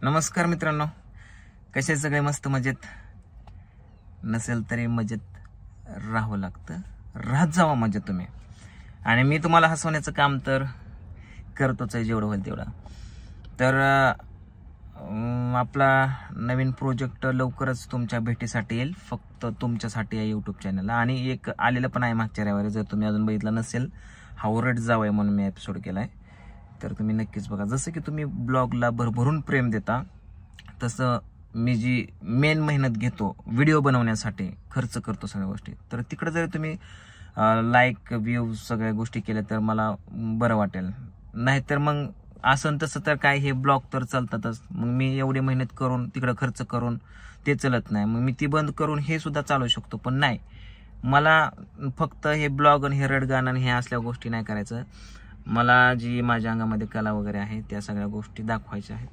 नमस्कार मित्रांनो, कसे सगळे मस्त मजेत? नसेल तरी मजेत राहावं लागतं, राहत जावा मजेत तुम्ही. आणि मी तुम्हाला हसवण्याचं काम तर करतोच आहे, जेवढं होईल तेवढं. तर आपला नवीन प्रोजेक्ट लवकरच तुमच्या भेटीसाठी येईल, फक्त तुमच्यासाठी आहे यूट्यूब चॅनलला. आणि एक आलेलं पण आहे मागच्या रविवारी, जर तुम्ही अजून बघितलं नसेल, हावरट जावय म्हणून मी एपिसोड केलाय, तर तुम्ही नक्कीच बघा. जसं की तुम्ही ब्लॉगला भरभरून प्रेम देता, तसं मी जी मेन मेहनत घेतो व्हिडिओ बनवण्यासाठी, खर्च करतो सगळ्या गोष्टी, तर तिकडे जर तुम्ही लाईक व्ह्यूज सगळ्या गोष्टी केल्या तर मला बरं वाटेल. नाहीतर मग असं तसं तर काय, हे ब्लॉग तर चालतातच. मग मी एवढी मेहनत करून तिकडे खर्च करून ते चालत नाही. मग मी ती बंद करून हे सुद्धा चालू शकतो, पण नाही, मला फक्त हे ब्लॉग आणि हे रडगाणं आणि हे असल्या गोष्टी नाही करायचं. मला जी माझ्या अंगामध्ये कला वगैरे आहे त्या सगळ्या गोष्टी दाखवायच्या आहेत.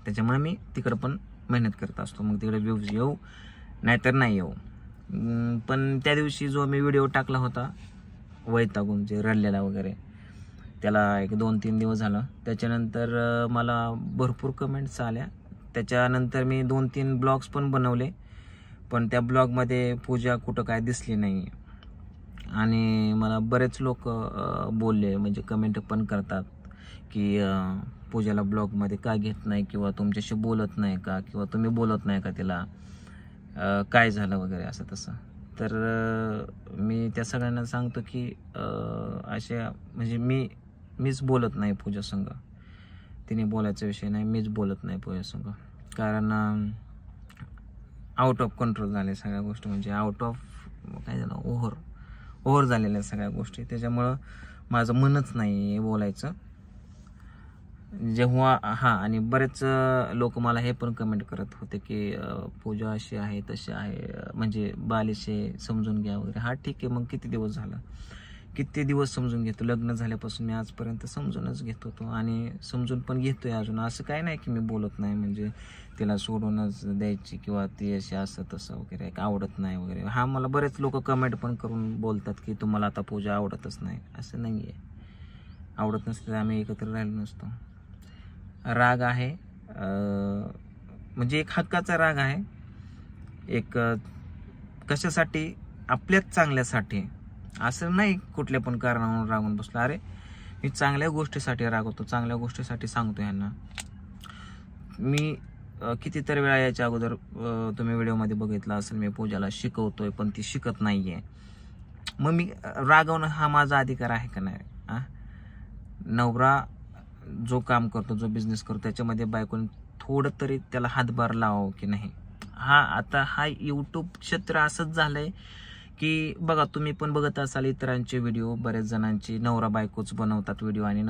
त्याच्यामुळे मी तिकडं पण मेहनत करत असतो. मग तिकडे व्ह्यूज येऊ नाहीतर नाही येऊ. पण त्या दिवशी जो मी व्हिडिओ टाकला होता वैतागून, जे रडलेला वगैरे, त्याला एक 2-3 दिवस झालं. त्याच्यानंतर मला भरपूर कमेंट्स आल्या. त्याच्यानंतर मी 2-3 ब्लॉग्स पण बनवले, पण त्या ब्लॉगमध्ये पूजा कुठं काय दिसली नाही. आणि मला बरेच लोक बोलले, म्हणजे कमेंट पण करतात की पूजाला ब्लॉगमध्ये का घेत नाही, किंवा तुमच्याशी बोलत नाही का, किंवा तुम्ही बोलत नाही का तिला, काय झालं वगैरे असं तसं. तर मी त्या सगळ्यांना सांगतो की अशा म्हणजे मीच बोलत नाही पूजा संग. तिने बोलायचा विषय नाही, मीच बोलत नाही पूजा संग. कारण आउट ऑफ कंट्रोल झाले सगळ्या गोष्टी, म्हणजे आउट ऑफ काय झालं, ओव्हर झालेल्या सगळ्या गोष्टी. त्याच्यामुळं माझं मनच नाही बोलायचं. जेव्हा आणि बरेच लोक मला हे पण कमेंट करत होते की पूजा अशी आहे तशी आहे, म्हणजे बालिशे, समजून घ्या वगैरे. हा ठीक आहे, मग किती दिवस समजून घेतो. लग्न झाल्यापासून मी आजपर्यंत समजूनच घेत होतो, आणि समजून पण घेतोय अजून. असं काय नाही की मी बोलत नाही, म्हणजे तिला सोडूनच द्यायची, किंवा ती अशी असं तसं वगैरे, आवडत नाही वगैरे. हा, मला बरेच लोक कमेंट पण करून बोलतात की तुम्हाला आता पूजा आवडतच नाही. असं नाही आहे, आवडत नसतं तर आम्ही एकत्र राहिलो नसतो. राग आहे, म्हणजे एक हक्काचा राग आहे, एक कशासाठी, आपल्याच चांगल्यासाठी. असं नाही कुठल्या पण कारणावरून रागून बसलो. अरे, मी चांगल्या गोष्टीसाठी रागवतो, चांगल्या गोष्टीसाठी सांगतो ह्यांना. मी कितीतरी वेळा याच्या अगोदर तुम्ही व्हिडिओमध्ये बघितलं असेल, मी पूजाला शिकवतोय पण ती शिकत नाहीये. मग मी रागवणं हा माझा अधिकार आहे का नाही? नवरा जो काम करतो, जो बिझनेस करतो, त्याच्यामध्ये बायकोने थोडं तरी त्याला हातभार लावावं की नाही? आता हा यूट्यूब क्षेत्र असंच झालंय की बघा, तुम्ही पण बघत असाल इतरांचे व्हिडिओ, बरेच जणांची नवरा बायकोच बनवतात व्हिडिओ, आणि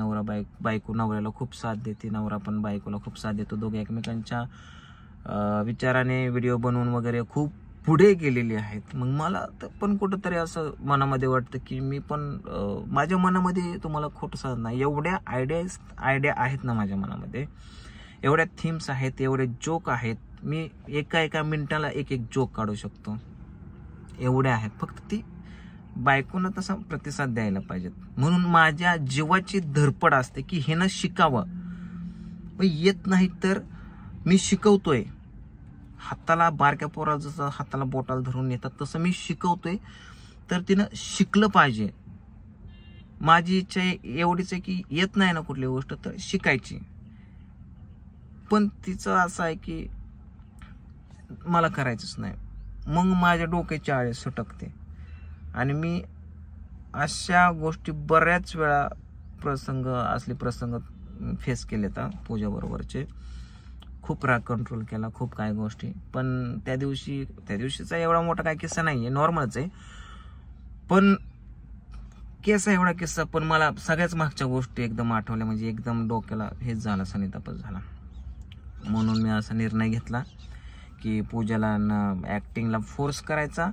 बायको नवऱ्याला खूप साथ देते, नवरा पण बायकोला खूप साथ देतो. दोघे एकमेकांच्या विचाराने व्हिडिओ बनवून वगैरे खूप पुढे गेलेली आहेत. मग मला पण कुठंतरी असं मनामध्ये वाटतं की मी पण माझ्या मनामध्ये, तुम्हाला खोटं सांगत नाही, एवढ्या आयडिया आहेत ना माझ्या मनामध्ये, एवढ्या थीम्स आहेत, एवढे जोक आहेत, मी एका मिनिटाला एक जोक काढू शकतो, एवढे आहेत. फक्त ती बायकोनं तसा प्रतिसाद द्यायला पाहिजेत. म्हणून माझ्या जीवाची धडपड असते की हे ना शिकावं. येत नाही तर मी शिकवतोय. हाताला, बारक्या पोरा जसं हाताला बोटाला धरून येतात तसं मी शिकवतोय, तर तिनं शिकलं पाहिजे. माझी इच्छा एवढीच आहे की येत नाही ना कुठली गोष्ट तर शिकायची. पण तिचं असं आहे की मला करायचंच नाही. मग माझ्या डोक्याची आळे सटकते, आणि मी अशा गोष्टी बऱ्याच वेळा प्रसंग फेस केले तर पूजा बरोबरचे. खूप राग कंट्रोल केला, खूप काय गोष्टी. पण त्या दिवशीचा एवढा मोठा काय किस्सा नाहीये, नॉर्मलच आहे. पण एवढा किस्सा, पण मला सगळ्याच मागच्या गोष्टी एकदम आठवल्या, म्हणजे एकदम डोक्याला हेच झालं, सनितापच झाला. म्हणून मी असा निर्णय घेतला की पूजाला न ऍक्टिंगला फोर्स करायचा,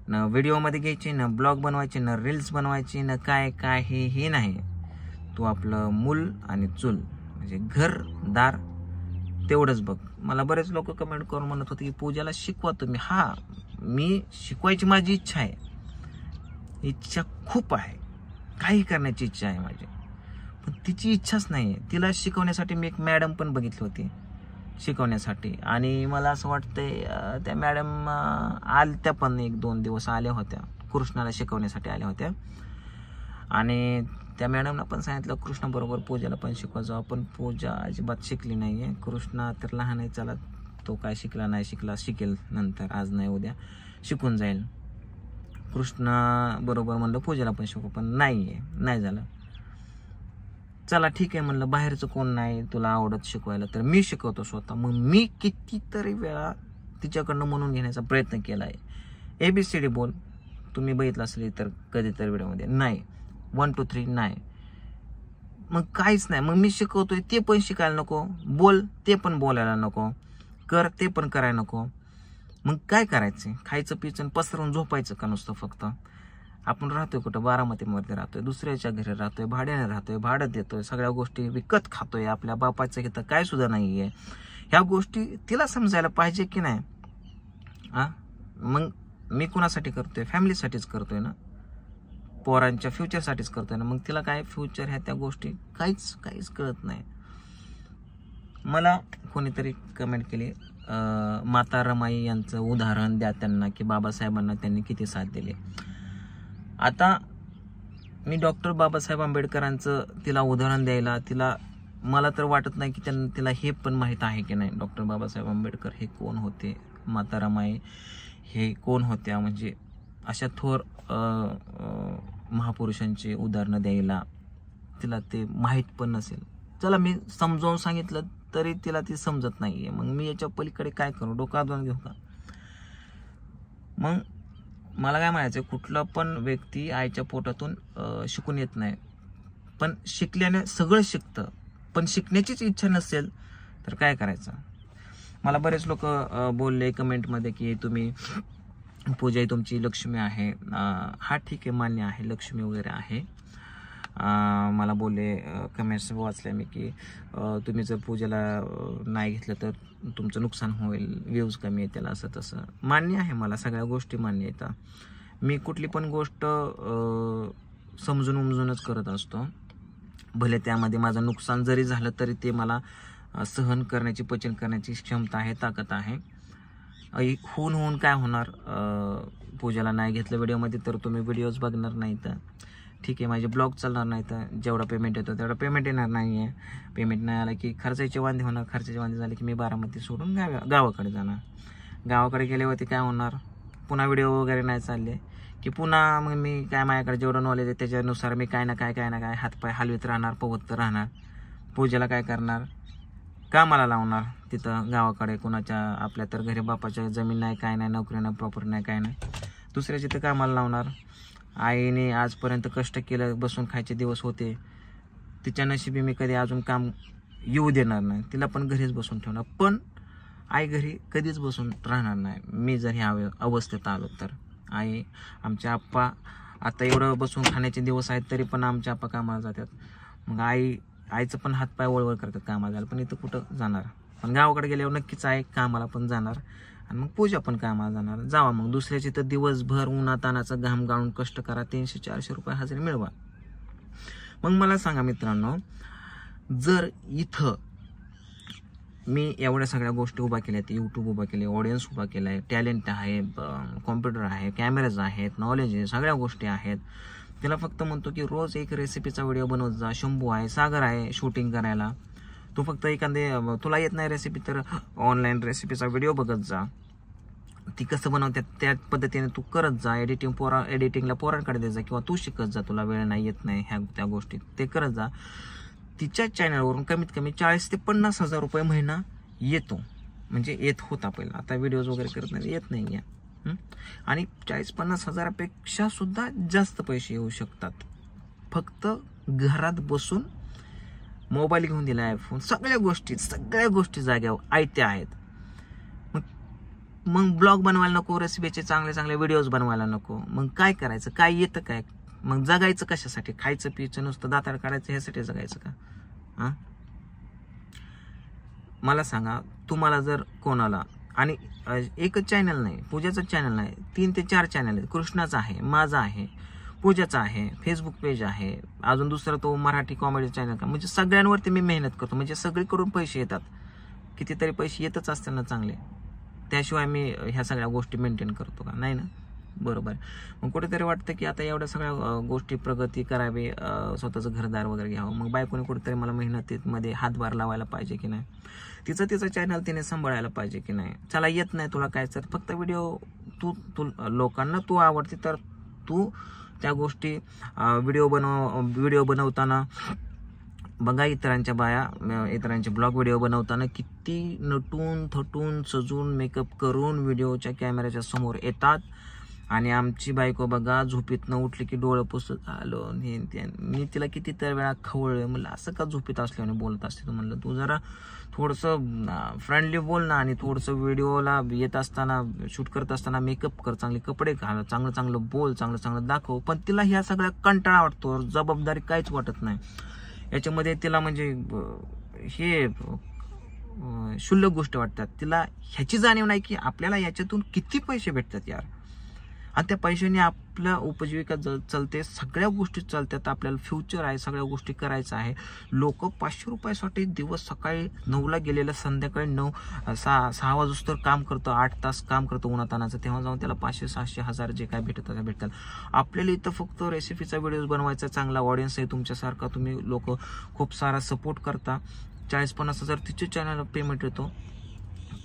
न व्हिडिओमध्ये घ्यायची, न ब्लॉग बनवायचे, न रील्स बनवायची, न काय हे नाही. तू आपलं मूल आणि चूल, म्हणजे घर दार तेवढंच बघ. मला बरेच लोक कमेंट करून म्हणत होते की पूजाला शिकवा तुम्ही. हा, मी शिकवायची माझी इच्छा आहे, इच्छा खूप आहे, काही करण्याची इच्छा आहे माझी, पण तिची इच्छाच नाही आहे. तिला शिकवण्यासाठी मी एक मॅडम पण बघितली होती, शिकवण्यासाठी. आणि मला असं वाटतंय त्या मॅडम आल्या पण 1-2 दिवस आल्या होत्या, कृष्णाला शिकवण्यासाठी आल्या होत्या. आणि त्या मॅडमला पण सांगितलं कृष्णाबरोबर पूजाला पण शिकवायचं. आपण पूजा अजिबात शिकली नाही आहे. कृष्णा तर लहान आहे, चला तो काय शिकला नाही शिकला, शिकेल नंतर, आज नाही उद्या शिकून जाईल. कृष्णा बरोबर म्हणलं पूजाला पण शिकू, पण नाही झालं. चला ठीक आहे म्हणलं, बाहेरचं कोण नाही तुला आवडत शिकवायला तर मी शिकवतो स्वतः. मग मी कितीतरी वेळा तिच्याकडनं म्हणून घेण्याचा प्रयत्न केला आहे. ABCD बोल, तुम्ही बघितलं असेल तर कधीतरी व्हिडिओमध्ये, नाही 1 2 3 नाही. मग काहीच नाही. मग मी शिकवतोय ते पण शिकायला नको, बोल ते पण बोलायला नको, कर ते पण करायला नको. मग काय करायचं? खायचं पिचं पसरून झोपायचं का नुसतं फक्त? आपण राहतोय कुठं? बारामतीमध्ये राहतोय, दुसऱ्याच्या घरी राहतोय, भाड्याने राहतोय, भाडं देतोय, सगळ्या गोष्टी विकत खातोय, आपल्या बापाचं इथं काय सुद्धा नाहीये. ह्या गोष्टी तिला समजायला पाहिजे की नाही? मग मी कुणासाठी करतोय? फॅमिलीसाठीच करतोय ना, पोरांच्या फ्युचरसाठीच करतोय ना. मग तिला काय फ्युचर ह्या त्या गोष्टी काहीच कळत नाही. मला कोणीतरी कमेंट केली, माता रमाई यांचं उदाहरण द्या त्यांना, की बाबासाहेबांना त्यांनी किती साथ दिली. आता मी डॉक्टर बाबासाहेब आंबेडकरांचं तिला उदाहरण द्यायला, मला तर वाटत नाही की तिला हे पण माहीत आहे की नाही डॉक्टर बाबासाहेब आंबेडकर हे कोण होते, माता रमाई हे कोण होत्या. म्हणजे अशा थोर महापुरुषांची उदाहरणं द्यायला तिला ते माहीत पण नसेल. चला मी समजावून सांगितलं तरी तिला ती समजत नाहीये. मग मी याच्या पलीकडे काय करू? डोका दोन घेऊ का? मग मला काय म्हणायचं, कुठला पण व्यक्ती आईच्या पोटातून शिकून येत नाही, पण शिकल्याने सगळं शिकतं. पण शिकण्याचीच इच्छा नसेल तर काय करायचं? मला बरेच लोक बोलले कमेंटमध्ये की तुम्ही पूजा ही तुमची लक्ष्मी आहे. हा ठीक आहे, मान्य आहे, लक्ष्मी वगैरे आहे. मला बोलले कमेंट्स वाचल्या मी की तुम्ही जर पूजेला नाही घेतलं तर तुमचं नुकसान होईल, व्ह्यूज कमी येतील, असं तसं. मान्य आहे, मला सगळ्या गोष्टी मान्य येतात. मी कुठली पण गोष्ट समजून उमजूनच करत असतो. भले त्यामध्ये माझं नुकसान जरी झालं तरी ते मला सहन करण्याची, पचन करण्याची क्षमता आहे, ताकद आहे. होऊन काय होणार? पूजेला नाही घेतलं व्हिडिओमध्ये तर तुम्ही व्हिडिओज बघणार नाही तर ठीक आहे, माझे ब्लॉग चालणार नाही, तर जेवढा पेमेंट येतो तेवढा पेमेंट येणार नाही आहे. पेमेंट नाही आला की खर्चाचे वांदे होणार. खर्चाचे वांदे झाले की मी बारामती सोडून गावाकडे जाणार. गावाकडे गेल्यावरती काय होणार? पुन्हा व्हिडिओ वगैरे नाही चालले की पुन्हा मग मी काय, माझ्याकडे जेवढं नॉलेज आहे त्याच्यानुसार मी काय ना काय हातपाय हलवीत राहणार, पवत राहणार. पूजेला काय करणार? कामाला लावणार तिथं गावाकडे. कुणाच्या आपल्या तर घरी बापाच्या जमीन नाही, काय नाही, नोकरी नाही, प्रॉपर्टी नाही, काय नाही, दुसऱ्याच्या तिथं कामाला लावणार. आईने आजपर्यंत कष्ट केलं, बसून खायचे दिवस होते, तिच्या नशिबी मी कधी अजून काम येऊ देणार नाही. तिला पण घरीच बसून ठेवणार. पण आई घरी कधीच बसून राहणार नाही. मी जर ह्या अवस्थेत आलो तर आई, आमचे आप्पा आता एवढं बसून खाण्याचे दिवस आहेत तरी पण आमचे आप्पा कामाला जातात. मग आईचं पण हातपाय वळवळ करतात कामाला जायला, पण इथं कुठं जाणार? पण गावाकडे गेल्यावर नक्कीच आई कामाला पण जाणार आणि मग पूजा पण कामाला जाणार. जावा मग दुसऱ्याची तर दिवसभर उन्हातानाचं घाम गाळून कष्ट करा, 300-400 रुपये हजेरी मिळवा. मग मला सांगा मित्रांनो, जर इथं मी एवढ्या सगळ्या गोष्टी उभा केल्यात, यूट्यूब उभा केले, ऑडियन्स उभा केला आहे, टॅलेंट आहे, कॉम्प्युटर आहे, कॅमेराज आहेत, नॉलेज आहे, सगळ्या गोष्टी आहेत, तिला फक्त म्हणतो की रोज एक रेसिपीचा व्हिडिओ बनवत जा. शंभू आहे, सागर आहे शूटिंग करायला, तू फक्त एखादे तुला येत नाही रेसिपी तर ऑनलाईन रेसिपीचा व्हिडिओ बघत जा, ती कसं बनवतात त्या पद्धतीने तू करत जा. एडिटिंगला पोरांकडे द्यायचा किंवा तू शिकत जा, तुला वेळ नाही, येत नाही ह्या त्या गोष्टी ते करत जा. तिच्या चॅनलवरून कमीत कमी 40,000 ते 50,000 रुपये महिना येतो. म्हणजे येत होता पहिला, आता व्हिडिओज वगैरे करत नाही, येत नाही आहे. आणि 40-50 हजारापेक्षा सुद्धा जास्त पैसे येऊ शकतात. फक्त घरात बसून मोबाईल घेऊन दिला, आयफोन, सगळ्या गोष्टी जाग्यावर आयत्या आहेत. मग ब्लॉग बनवायला नको, रेसिपीचे चांगले व्हिडिओज बनवायला नको. मग काय करायचं? काय येतं काय? मग जगायचं कशासाठी? खायचं पियचं नुसतं दातार काढायचं ह्यासाठी जगायचं का? मला सांगा, तुम्हाला जर कोणाला, आणि एकच चॅनल नाही, पूजाचं चॅनल नाही, 3 ते 4 चॅनल आहेत. कृष्णाचं आहे, माझा आहे, पूजाचा आहे, फेसबुक पेज आहे, अजून दुसरा तो मराठी कॉमेडी चॅनल का, म्हणजे सगळ्यांवरती मी मेहनत करतो. म्हणजे सगळीकडून पैसे येतात. कितीतरी पैसे येतच असतात ना चांगले, त्याशिवाय मी ह्या सगळ्या गोष्टी मेंटेन करतो का? नाही ना, बरोबर. मग कुठेतरी वाटतं की आता एवढ्या सगळ्या गोष्टी प्रगती करावी, स्वतःचं घरदार वगैरे घ्यावं, मग बायकोने कुठेतरी मला मेहनतीमध्ये हातभार लावायला पाहिजे की नाही, तिचं चॅनल तिने सांभाळायला पाहिजे की नाही. चला येत नाही तुला काय, तर फक्त व्हिडिओ तू लोकांना तू आवडते तर तू त्या गोष्टी व्हिडिओ बनवताना बघा, इतरांच्या बाया इतरांचे ब्लॉग व्हिडिओ बनवताना किती नटून थटून सजून मेकअप करून व्हिडिओच्या कॅमेऱ्याच्या समोर येतात, आणि आमची बायको बघा झोपीतनं उठली की डोळं पुसत आलो हे ते. मी तिला किती तर वेळा खवळलं, म्हणलं असं का झोपीत असल्याने बोलत असते तू, म्हणलं तू जरा थोडंसं फ्रेंडली बोल ना, आणि थोडंसं व्हिडिओला येत असताना शूट करत असताना मेकअप कर, चांगले कपडे घाल, चांगलं चांगलं बोल, चांगलं चांगलं दाखव. पण तिला ह्या सगळ्या कंटाळा वाटतो, जबाबदारी काहीच वाटत नाही याच्यामध्ये तिला. म्हणजे हे क्षुल्लक गोष्ट वाटतात तिला, ह्याची जाणीव नाही की आपल्याला याच्यातून किती पैसे भेटतात यार, आणि त्या पैशाने आपल्या उपजीविका चालते, सगळ्या गोष्टी चालतात, आपल्याला फ्युचर आहे, सगळ्या गोष्टी करायचं आहे. लोक 500 रुपयासाठी दिवस सकाळी 9ला गेलेलं संध्याकाळी 6 वाजता काम करतो, 8 तास काम करतो उन्हातानाचं, तेव्हा जाऊन त्याला 500, 600, 1000 जे काय भेटतात. आपल्याला इथं फक्त रेसिपीचा व्हिडिओ बनवायचा, चांगला ऑडियन्स आहे तुमच्यासारखा, तुम्ही लोक खूप सारा सपोर्ट करता, 40-50 हजार तिचे चॅनल पेमेंट येतो,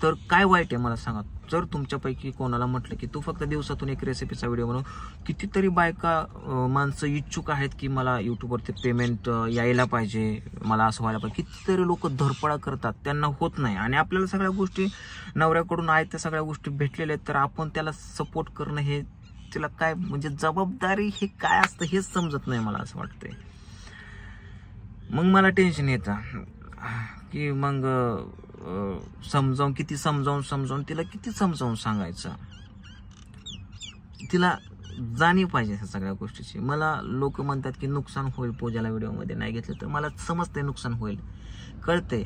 तर काय वाईट आहे मला सांगा. जर तुमच्यापैकी कोणाला म्हटलं की तू फक्त दिवसातून एक रेसिपीचा व्हिडिओ बनव, कितीतरी बायका माणसं इच्छुक आहेत की मला यूट्यूबवरती पेमेंट यायला पाहिजे, मला असं व्हायला पाहिजे, कितीतरी लोक धडपडा करतात, त्यांना होत नाही, आणि आपल्याला सगळ्या गोष्टी नवऱ्याकडून आहेत त्या सगळ्या गोष्टी भेटलेल्या आहेत, तर आपण त्याला सपोर्ट करणं हे तिला काय म्हणजे जबाबदारी हे काय असतं हेच समजत नाही मला असं वाटतंय. मग मला टेन्शन येतं की मग समजावून तिला किती समजावून सांगायचं, तिला जाणीव पाहिजे ह्या सगळ्या गोष्टीची. मला लोक म्हणतात की नुकसान होईल पूजाला व्हिडिओमध्ये नाही घेतलं, तर मला समजते नुकसान होईल, कळते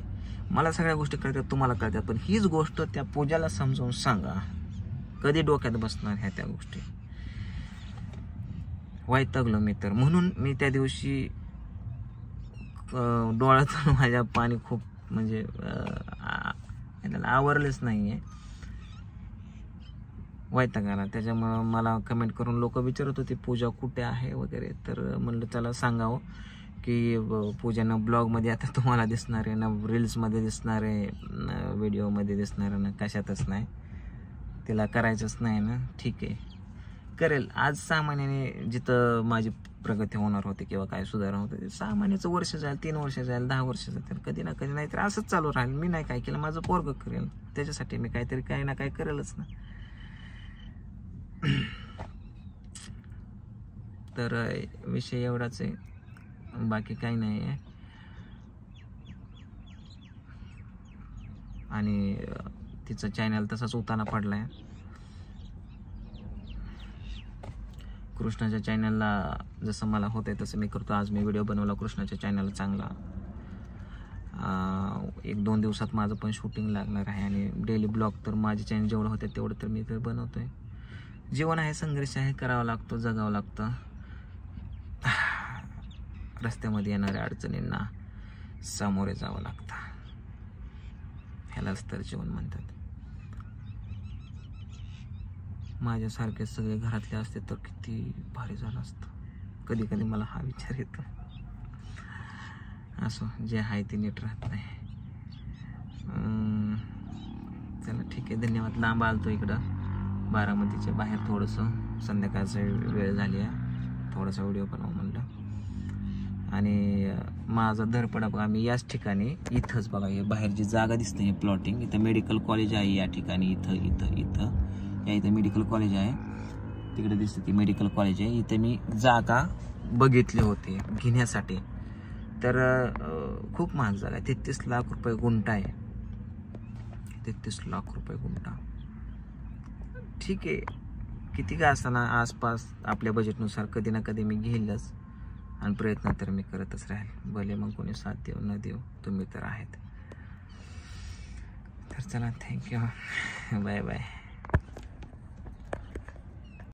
मला, सगळ्या गोष्टी कळतात, तुम्हाला कळतात, पण हीच गोष्ट त्या पूजाला समजावून सांगा, कधी डोक्यात बसणार ह्या त्या गोष्टी. वैतागलो मी तर, म्हणून मी त्या दिवशी डोळ्यातून माझ्या पाणी खूप म्हणजे त्याला आवरलेच नाहीये, वैताग आला. त्याच्यामुळं मला कमेंट करून लोक विचारत होते पूजा कुठे आहे वगैरे, तर म्हणलं चला सांगावं की पूजानं ब्लॉगमध्ये आता तुम्हाला दिसणार आहे ना, रील्समध्ये दिसणार आहे, व्हिडिओमध्ये दिसणार आहे ना, कशातच नाही, तिला करायचंच नाही ना, ठीक आहे करेल. आज सामान्याने जिथं माझी प्रगती होणार होती किंवा काय सुधारणा होते, 6 महिन्याचं वर्ष जाईल, 3 वर्ष जाईल, 10 वर्ष जातील, कधी ना कधी नाहीतर असंच चालू राहील. मी नाही काय केलं, माझं पोरगं करेल, त्याच्यासाठी मी काहीतरी काही ना काही करेलच ना. तर विषय एवढाच आहे, बाकी काही नाही आहे. आणि तिचं चॅनल तसाच उताना पडलाय. कृष्णाच्या चॅनलला जसं मला होतंय तसं मी करतो. आज मी व्हिडिओ बनवला कृष्णाच्या चॅनलला चांगला, 1-2 दिवसात माझं पण शूटिंग लागणार आहे, आणि डेली ब्लॉग तर माझे चॅनल जेवढं होते तेवढं तर मी तर बनवतोय. जीवन आहे, संघर्ष आहे, करावं लागतं, जगावं लागतं, रस्त्यामध्ये येणाऱ्या अडचणींना सामोरे जावं लागतं, ह्यालाच तर जीवन म्हणतात. माझ्यासारखे सगळे घरातले असते तर किती भारी झालं असतं. कधी कधी मला हा विचार येतो. असो, जे आहे ते नीट राहत नाही. चला ठीक आहे, धन्यवाद. लांब आलतो इकडं बारामतीच्या बाहेर, थोडंसं संध्याकाळचं वेळ झाली आहे, थोडासा व्हिडिओ बनवू म्हणलं. आणि माझा धरपडा बघा, मी याच ठिकाणी इथंच बघा, हे बाहेर जी जागा दिसते हे प्लॉटिंग, इथं मेडिकल कॉलेज आहे या ठिकाणी, इथं इथं मेडिकल कॉलेज आहे, तिकडे दिसते ती मेडिकल कॉलेज आहे. इथे मी जागा बघितली होती घेण्यासाठी, तर खूप महाग जागा आहे, 33 लाख रुपये गुंठा आहे, 33 लाख रुपये गुंठा. ठीक आहे, किती काय असताना आसपास आपल्या बजेटनुसार कधी ना कधी मी घेईलच, आणि प्रयत्न तर मी करतच राहील, भले मग कोणी साथ देऊ न देऊ, तुम्ही तर आहेत. तर चला, थँक्यू, बाय बाय.